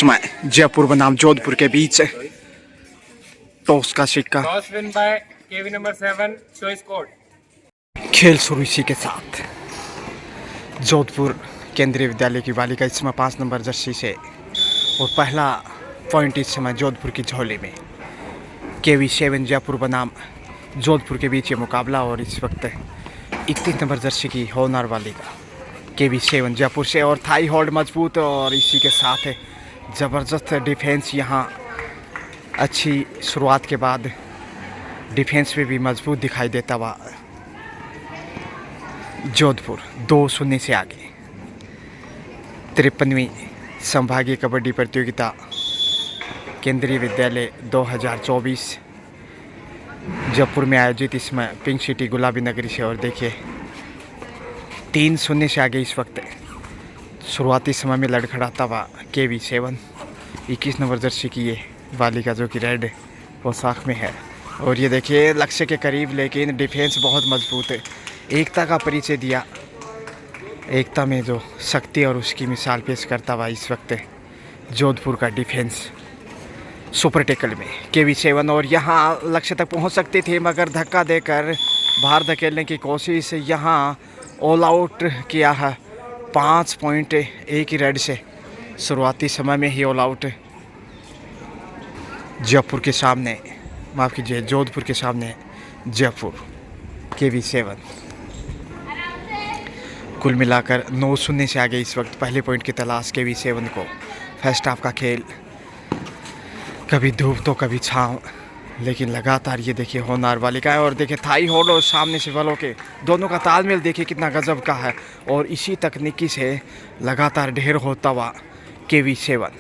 समय जयपुर बनाम जोधपुर के बीच टॉस का सिक्का। Toss win by KV number 7 choice code. खेल शुरू इसी के साथ जोधपुर केंद्रीय विद्यालय की बालिका इस समय 5 नंबर जर्सी से और पहला पॉइंट इस समय जोधपुर की झोली में। केवी 7 जयपुर बनाम जोधपुर के बीच ये मुकाबला और इस वक्त 31 नंबर जर्सी की होनहार बालिका केवी 7 जयपुर से और थाई होल्ड मजबूत और इसी के साथ ज़बरदस्त डिफेंस। यहाँ अच्छी शुरुआत के बाद डिफेंस में भी मजबूत दिखाई देता हुआ जोधपुर 2-0 से आगे। 53वीं संभागीय कबड्डी प्रतियोगिता केंद्रीय विद्यालय 2024 जयपुर में आयोजित इसमें पिंक सिटी गुलाबी नगरी से और देखिए 3-0 से आगे इस वक्त शुरुआती समय में लड़खड़ाता हुआ केवी 7 21 नंबर जर्सी की ये बालिका जो कि रेड पोशाक में है। और ये देखिए लक्ष्य के करीब लेकिन डिफेंस बहुत मजबूत है। एकता का परिचय दिया, एकता में जो शक्ति और उसकी मिसाल पेश करता हुआ इस वक्त जोधपुर का डिफेंस सुपर टेकल में केवी 7 और यहाँ लक्ष्य तक पहुँच सकते थे मगर धक्का देकर बाहर धकेलने की कोशिश। यहाँ ऑल आउट किया है 5 पॉइंट एक ही रेड से शुरुआती समय में ही ऑल आउट जयपुर के सामने, माफ़ कीजिए जोधपुर के सामने जयपुर केवी 7 कुल मिलाकर 9-0 से आगे इस वक्त पहले पॉइंट की तलाश केवी 7 को। फर्स्ट हाफ का खेल कभी धूप तो कभी छाँव लेकिन लगातार ये देखिए होनहार बालिका है और देखिए थाई होल्ड और सामने से वालों के दोनों का तालमेल देखिए कितना गजब का है। और इसी तकनीकी से लगातार ढेर होता हुआ केवी 7।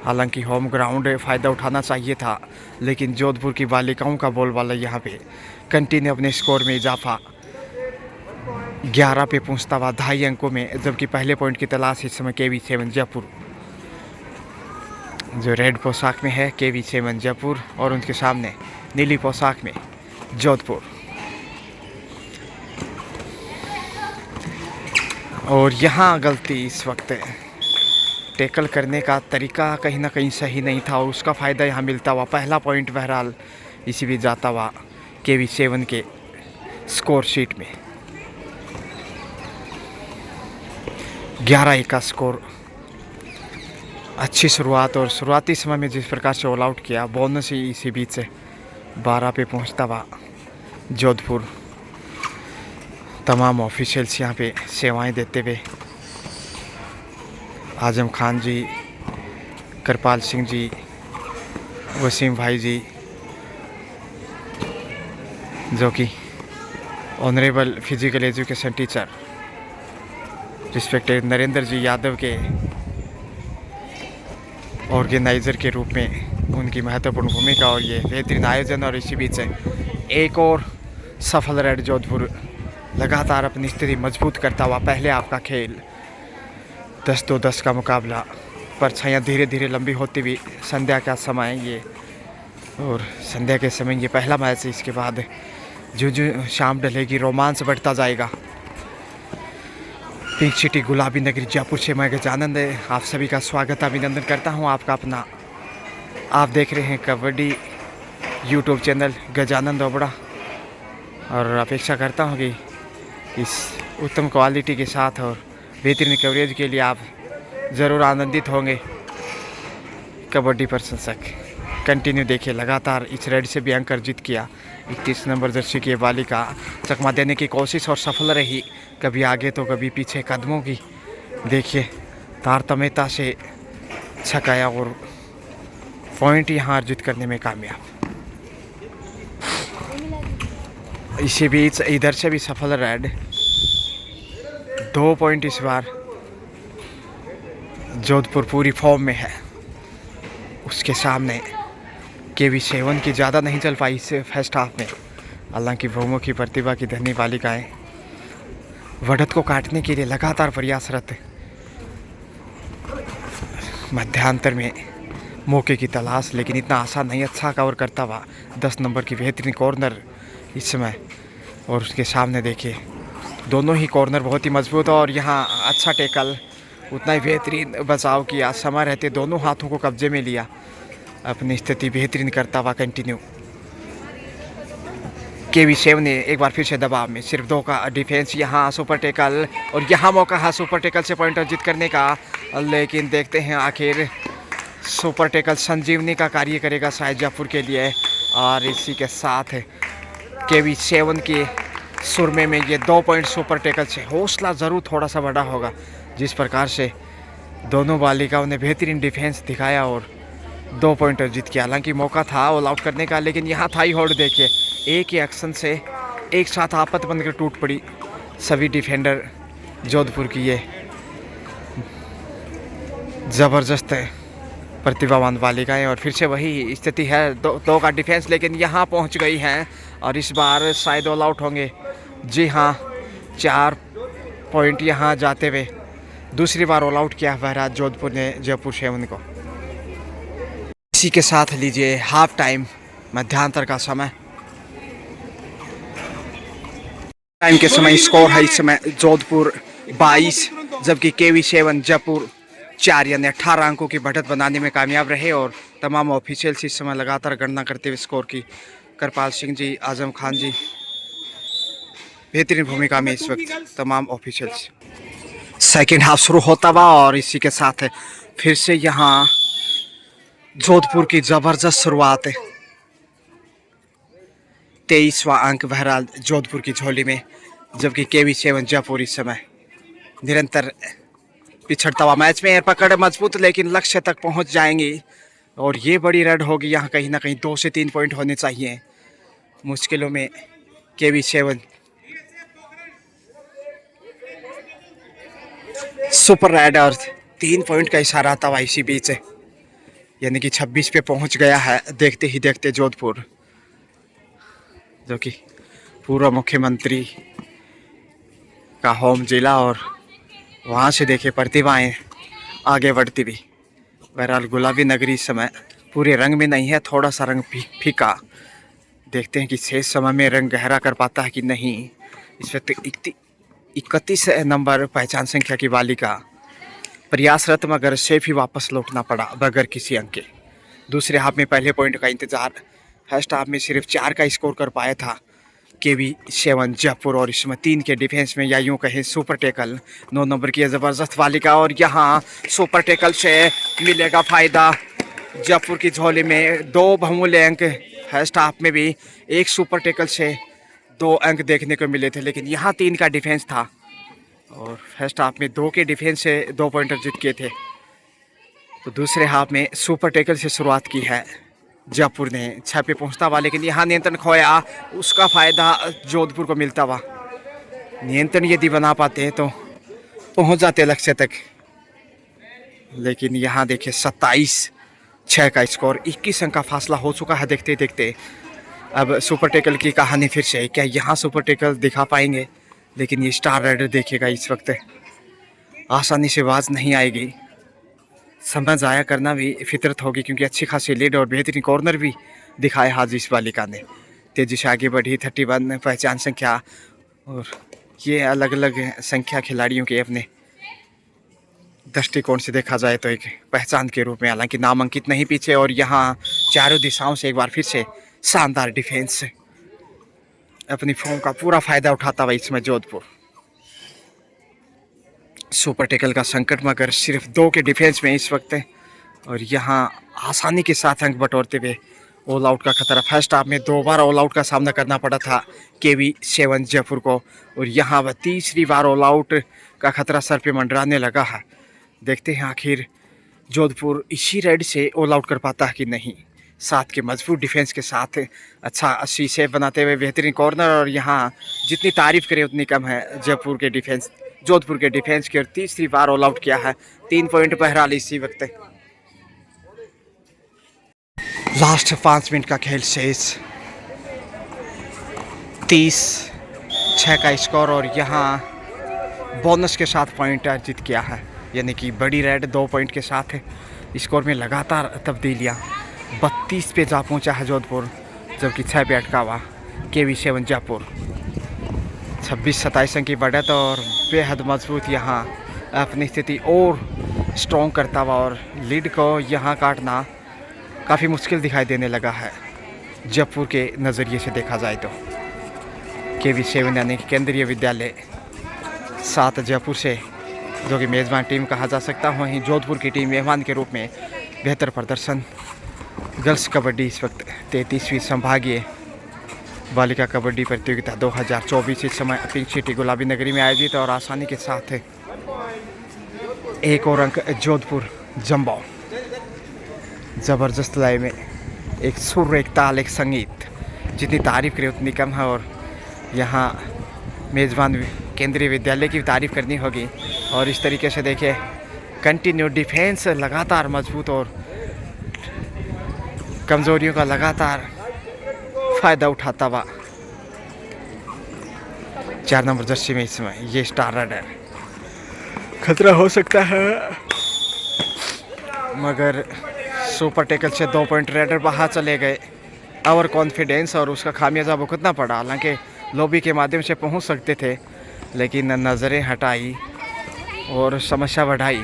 हालांकि होम ग्राउंड फ़ायदा उठाना चाहिए था लेकिन जोधपुर की बालिकाओं का बोलबाला यहाँ पे कंटिन्यू अपने स्कोर में इजाफा 11 पे पहुँचता हुआ 2.5 अंकों में, जबकि पहले पॉइंट की तलाश इस समय केवी 7 जयपुर जो रेड पोशाक में है केवी 7 जयपुर और उनके सामने नीली पोशाक में जोधपुर। और यहाँ गलती इस वक्त टैकल करने का तरीका कहीं ना कहीं सही नहीं था और उसका फ़ायदा यहाँ मिलता हुआ पहला पॉइंट बहरहाल इसी भी जाता हुआ केवी 7 के स्कोर शीट में। 11-1 का स्कोर। अच्छी शुरुआत और शुरुआती समय में जिस प्रकार से ऑल आउट किया बोनस ही इसी बीच से 12 पे पहुंचता हुआ जोधपुर। तमाम ऑफिशियल्स यहाँ पे सेवाएं देते हुए आजम खान जी, कृपाल सिंह जी, वसीम भाई जी जो कि honourable physical education teacher respected Narendra ji Yadav के ऑर्गेनाइज़र के रूप में उनकी महत्वपूर्ण भूमिका और ये बेहतरीन आयोजन। और इसी बीच एक और सफल रेड जोधपुर लगातार अपनी स्थिति मजबूत करता हुआ पहले हाफ का खेल 10-2-10 का मुकाबला। परछाइयाँ धीरे धीरे लंबी होती हुई संध्या का समय ये और संध्या के समय ये पहला मैच है। इसके बाद जो शाम ढलेगी रोमांच बढ़ता जाएगा। पिंक सिटी गुलाबी नगरी जयपुर से मैं गजानंद आप सभी का स्वागत अभिनंदन करता हूं। आपका अपना आप देख रहे हैं कबड्डी यूट्यूब चैनल गजानंद ओबड़ा और अपेक्षा करता हूं कि इस उत्तम क्वालिटी के साथ और बेहतरीन कवरेज के लिए आप ज़रूर आनंदित होंगे। कबड्डी प्रशंसक कंटिन्यू देखिए लगातार इस रेड से भी अंक अर्जित किया। 31 नंबर जर्सी की बालिका चकमा देने की कोशिश और सफल रही, कभी आगे तो कभी पीछे कदमों की देखिए तारतम्यता से छकाया और पॉइंट यहाँ अर्जित करने में कामयाब। इसी बीच इधर से भी सफल रेड 2 पॉइंट इस बार जोधपुर पूरी फॉर्म में है। उसके सामने केवी 7 की ज़्यादा नहीं चल पाई इस फर्स्ट हाफ में। हालांकि बहुमुखी प्रतिभा की धनी बालिकाएं बढ़त को काटने के लिए लगातार प्रयासरत, मध्यांतर में मौके की तलाश लेकिन इतना आसान नहीं। अच्छा कवर करता हुआ 10 नंबर की बेहतरीन कॉर्नर इस समय और उसके सामने देखिए दोनों ही कॉर्नर बहुत ही मजबूत और यहाँ अच्छा टैकल उतना ही बेहतरीन बचाव किया, समय रहते दोनों हाथों को कब्जे में लिया, अपनी स्थिति बेहतरीन करता हुआ कंटिन्यू। KV7 ने एक बार फिर से दबाव में, सिर्फ 2 का डिफेंस, यहाँ सुपर टेकल और यहाँ मौका है सुपर टेकल से पॉइंट अर्जित करने का, लेकिन देखते हैं आखिर सुपर टेकल संजीवनी का कार्य करेगा शायद जयपुर के लिए। और इसी के साथ KV7 के सुरमे में ये 2 पॉइंट सुपर टेकल से हौसला ज़रूर थोड़ा सा बड़ा होगा। जिस प्रकार से दोनों बालिकाओं ने बेहतरीन डिफेंस दिखाया और 2 पॉइंट अर्जित किया। हालांकि मौका था ऑल आउट करने का, लेकिन यहाँ थाई होल्ड देखिए, एक ही एक्शन से एक साथ आपत बनकर टूट पड़ी सभी डिफेंडर जोधपुर की। ये ज़बरदस्त प्रतिभावान बालिकाएं और फिर से वही स्थिति है, 2 का डिफेंस, लेकिन यहाँ पहुँच गई हैं और इस बार शायद ऑल आउट होंगे। जी हाँ, 4 पॉइंट यहाँ जाते हुए दूसरी बार ऑल आउट किया बहराज जोधपुर ने जयपुर 7 को। इसी के साथ लीजिए हाफ टाइम मध्यांतर का समय। टाइम के समय स्कोर है इस समय जोधपुर 22 जबकि KV7 जयपुर 4 यानी 18 अंकों की बढ़त बनाने में कामयाब रहे। और तमाम ऑफिशियल्स इस समय लगातार गणना करते हुए स्कोर की, करपाल सिंह जी, आजम खान जी बेहतरीन भूमिका में इस वक्त तमाम ऑफिशियल्स। सेकेंड हाफ शुरू होता हुआ और इसी के साथ फिर से यहाँ जोधपुर की ज़बरदस्त शुरुआत है। 23वां अंक बहरहाल जोधपुर की झोली में, जबकि KV7 जयपुर इस समय निरंतर पिछड़ता हुआ मैच में पकड़ मजबूत, लेकिन लक्ष्य तक पहुंच जाएंगी और ये बड़ी रन होगी। यहाँ कहीं ना कहीं 2 से 3 पॉइंट होने चाहिए मुश्किलों में KV7। सुपर रेड और 3 पॉइंट का इशारा आता हुआ इसी बीच, यानी कि 26 पे पहुंच गया है देखते ही देखते जोधपुर, जो कि पूर्व मुख्यमंत्री का होम जिला और वहाँ से देखे प्रतिभाएं आगे बढ़ती भी। बहरहाल गुलाबी नगरी इस समय पूरे रंग में नहीं है, थोड़ा सा रंग फीका। देखते हैं कि शेष समय में रंग गहरा कर पाता है कि नहीं। इस वक्त 31 नंबर पहचान संख्या की बालिका प्रयासरत, मगर सेफ ही वापस लौटना पड़ा बगैर किसी अंक के। दूसरे हाफ में पहले पॉइंट का इंतजार, फर्स्ट हाफ में सिर्फ 4 का स्कोर कर पाया था KV7 जयपुर और इसमें 3 के डिफेंस में, या यूँ कहें सुपर टेकल 9 नंबर की ज़बरदस्त बालिका। और यहाँ सुपर टेकल से मिलेगा फ़ायदा जयपुर की झोली में। 2 बहुमूल्य अंक फर्स्ट हाफ में भी, एक सुपर टेकल से 2 अंक देखने को मिले थे, लेकिन यहाँ 3 का डिफेंस था और फर्स्ट हाफ में 2 के डिफेंस से 2 पॉइंट अर्जित किए थे। तो दूसरे हाफ में सुपर टेकल से शुरुआत की है जयपुर ने, 6 पे पहुंचता हुआ, लेकिन यहाँ नियंत्रण खोया, उसका फ़ायदा जोधपुर को मिलता हुआ। नियंत्रण यदि बना पाते हैं तो पहुंच जाते लक्ष्य तक, लेकिन यहाँ देखिए 27-6 का स्कोर, 21 अंक का फासला हो चुका है देखते देखते। अब सुपर टेकल की कहानी फिर से, क्या यहाँ सुपर टेकल दिखा पाएंगे? लेकिन ये स्टार राइडर देखेगा इस वक्त आसानी से बाज नहीं आएगी। समय ज़ाया करना भी फितरत होगी, क्योंकि अच्छी खासी लीड और बेहतरीन कॉर्नर भी दिखाए हाजी इस बालिका ने। तेजी से आगे बढ़ी, 31 पहचान संख्या, और ये अलग अलग संख्या खिलाड़ियों के अपने दृष्टिकोण से देखा जाए तो एक पहचान के रूप में, हालांकि नामांकित नहीं पीछे। और यहाँ चारों दिशाओं से एक बार फिर से शानदार डिफेंस, अपनी फॉर्म का पूरा फ़ायदा उठाता हुआ इसमें जोधपुर। सुपर टेकल का संकट मगर सिर्फ 2 के डिफेंस में इस वक्त है, और यहाँ आसानी के साथ अंक बटोरते हुए ऑल आउट का खतरा। फर्स्ट हाफ में 2 बार ऑल आउट का सामना करना पड़ा था KV7 जयपुर को, और यहाँ वह तीसरी बार ऑल आउट का खतरा सर पे मंडराने लगा है। देखते हैं आखिर जोधपुर इसी रेड से ऑल आउट कर पाता है कि नहीं। 7 के मजबूत डिफेंस के साथ अच्छा 80 सेव बनाते हुए बेहतरीन कॉर्नर, और यहाँ जितनी तारीफ करें उतनी कम है जयपुर के डिफेंस, जोधपुर के डिफेंस की। और तीसरी बार ऑल आउट किया है, 3 पॉइंट बहरहाल इसी वक्त। लास्ट 5 मिनट का खेल शेष, 30-6 का स्कोर, और यहाँ बोनस के साथ पॉइंट अर्जित किया है, यानी कि बड़ी रेड 2 पॉइंट के साथ स्कोर में लगातार तब्दीलियाँ। 32 पे जा पहुँचा है जोधपुर, जबकि 6 पे अटका हुआ KV7 जयपुर। 26-27 अंक की बढ़त और बेहद मजबूत यहाँ अपनी स्थिति और स्ट्रॉन्ग करता हुआ और लीड को यहाँ काटना काफ़ी मुश्किल दिखाई देने लगा है जयपुर के नज़रिए से देखा जाए तो। KV7 यानी कि केंद्रीय विद्यालय 7 जयपुर से, जो कि मेज़बान टीम कहा जा सकता है, वहीं जोधपुर की टीम मेहमान के रूप में बेहतर प्रदर्शन। गर्ल्स कबड्डी इस वक्त 33वीं संभागीय बालिका कबड्डी प्रतियोगिता 2024 इस समय पिंक सिटी गुलाबी नगरी में आयोजित और आसानी के साथ एक और अंक जोधपुर जंबो। ज़बरदस्त लय में एक सुर, एक ताल, एक संगीत, जितनी तारीफ करे उतनी कम है। और यहाँ मेज़बान केंद्रीय विद्यालय की तारीफ करनी होगी। और इस तरीके से देखिए कंटिन्यू डिफेंस लगातार मजबूत और कमज़ोरियों का लगातार फ़ायदा उठाता हुआ 4 नंबर जर्सी में इस समय ये स्टार राइडर खतरा हो सकता है, मगर सुपर टैकल से 2 पॉइंट राइडर बाहर चले गए। ओवर कॉन्फिडेंस और उसका खामियाजा भुगतना पड़ा। हालांकि लॉबी के माध्यम से पहुंच सकते थे, लेकिन नज़रें हटाई और समस्या बढ़ाई।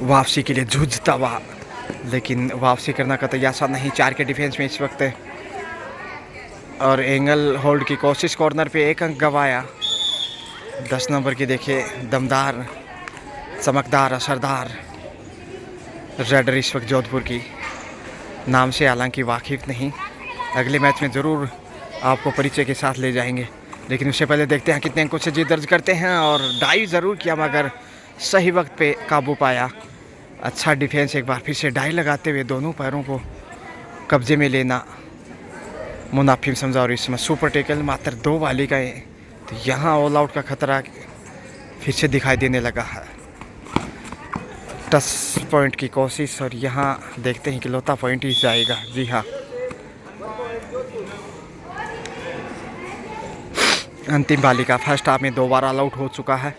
वापसी के लिए जूझता हुआ, लेकिन वापसी करना कतई आसान नहीं 4 के डिफेंस में इस वक्त। और एंगल होल्ड की कोशिश, कॉर्नर पे 1 अंक गंवाया। 10 नंबर की देखिए दमदार, चमकदार, असरदार राइडर इस वक्त जोधपुर की, नाम से हालांकि वाकिफ नहीं। अगले मैच में ज़रूर आपको परिचय के साथ ले जाएंगे, लेकिन उससे पहले देखते हैं कितने अंकों से जीत दर्ज करते हैं। और डाइव ज़रूर किया, मगर सही वक्त पे काबू पाया। अच्छा डिफेंस, एक बार फिर से डाई लगाते हुए दोनों पैरों को कब्जे में लेना मुनाफिम समझा। और इसमें सुपर टैकल मात्र 2 बालिकाएँ, तो यहाँ ऑल आउट का खतरा फिर से दिखाई देने लगा है। टच पॉइंट की कोशिश, और यहाँ देखते हैं कि लौता पॉइंट ही जाएगा। जी हाँ, अंतिम बालिका फर्स्ट हाफ में 2 बार ऑल आउट हो चुका है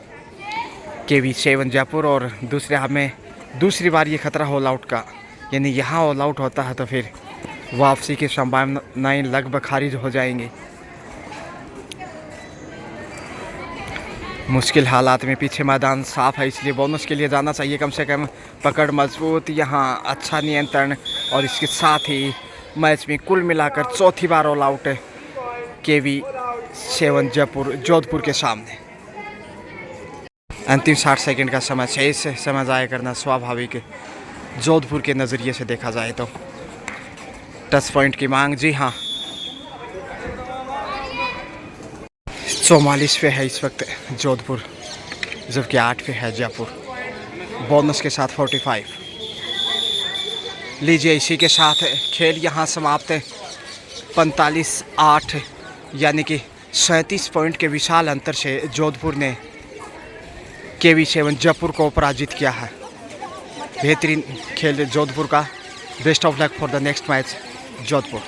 KV7 जयपुर, और दूसरे हाफ में दूसरी बार ये खतरा ऑल आउट का, यानी यहाँ ऑल आउट होता है तो फिर वापसी की संभावनाएं लगभग खारिज हो जाएंगी। मुश्किल हालात में पीछे मैदान साफ है, इसलिए बोनस के लिए जाना चाहिए कम से कम। पकड़ मजबूत, यहाँ अच्छा नियंत्रण, और इसके साथ ही मैच में कुल मिलाकर चौथी बार all out KV7 Jaipur Jodhpur के सामने। अंतिम 60 सेकंड का समय शेष, समय ज़ाया करना स्वाभाविक है जोधपुर के नज़रिए से देखा जाए तो। टच पॉइंट की मांग, जी हाँ, 44 पे है इस वक्त जोधपुर, जबकि 8 पे है जयपुर। बोनस के साथ 45। लीजिए, इसी के साथ खेल यहाँ समाप्त है। 45-8 यानी कि 37 पॉइंट के विशाल अंतर से जोधपुर ने KV7 जयपुर को पराजित किया है। बेहतरीन खेल जोधपुर का। Best of luck for the next match Jodhpur.